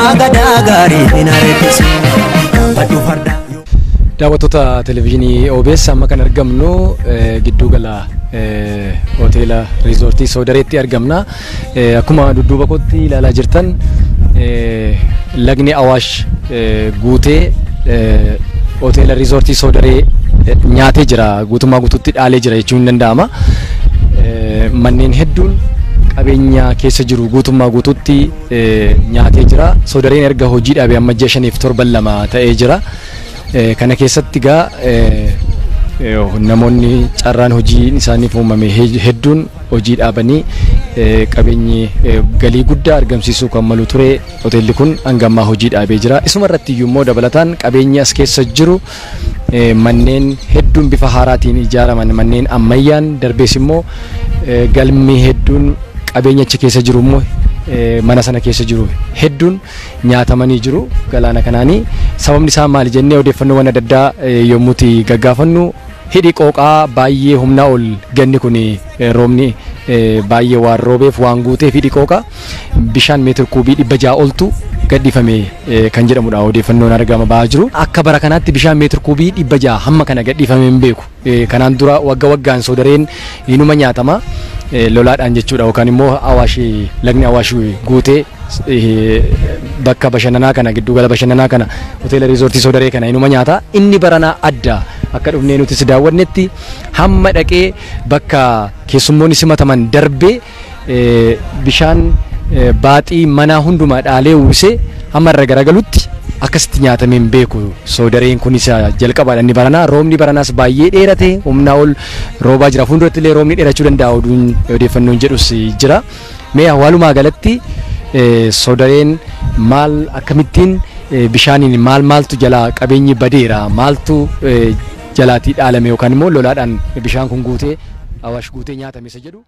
Abagadaa gaarii hin argisu badhu farda. Daawwattoota televezyiinii OBS amma kan argamnu gidduu gala hoteela riizoortii Soodareetti argamna. Akkuma dudduuba kootti ilaalaa jirtan lagni Awaash guutee hoteela riizoortii Soodaree nyaatee jira, guutummaa guutuutti dhaalee jira jechuun ni danda'ama. Manneen hedduun qabeenya keessa jiru guutummaa guutuutti nyaatee jira. Soodareen erga hojii dhaabee amma 6-7 ta'ee jira. Kana keessatti gaa namoonni carraan hojii isaaniif uumame hedduun hojii dhaabanii qabeenyi galii guddaa argamsiisuu kan malu ture. Hoteelli kun hanga ammaa hojii dhaabee jira. Isuma irratti immoo dabalataan qabeenyi as keessa jiru manneen hedduun bifa haaraatiin ijaaraman, manneen ammayyaan darbees immoo galmi hedduun qabeenya achi keessa jiru immoo mana sana keessa jiru hedduun nyaatamanii jiru galaana kanaanii. Sababni isaa maali jennee odeeffannoowwan adda addaa yommuuti gaggaafannu hidhi qooqaa baay'ee humnaa ol ganni kun roobni baay'ee waan roobeef waan guuteef hidhi qooqaa bishaan meetir kuubii 600 oltu gadhiifame kan jedhamudha odeeffannoon argama ba'aa jiru. Akka bara kanaatti bishaan meetir kuubii 600 hamma kana gadhiifame hin beeku. Kanaan dura waggaan Soodareen inuma nyaatama lolaadhaan jechuudha, yookaan immoo lagni Awaash guutee bakka bashannanaa kana giddu gala bashannanaa kana hoteela riizoortii Soodaree kana inuma nyaata. Inni baranaa adda akka dhufnee nutis daawwannetti hamma dhaqee bakka keessummoonni simataman darbee bishaan baaxii manaa hundumaa dhaalee uwwisee hamma irra garagalutti akkasitti nyaatameen beeku. Soodareen kun isa jalqabaadha. Inni baranaa roobni baranaas baay'ee dheerate, humnaa ol roobaa jira. Fuulduratti illee roobni dheerachuu danda'a odeeffannoon jedhus jira. Mee walumaa galatti Soodareen maal akkamittiin bishaaniin maaltu jalaa qabeenyi badeera, maaltu jalaatii dhaalame yookaan immoo lolaadhaan bishaan kun guutee Awaash guutee nyaatame isa jedhu.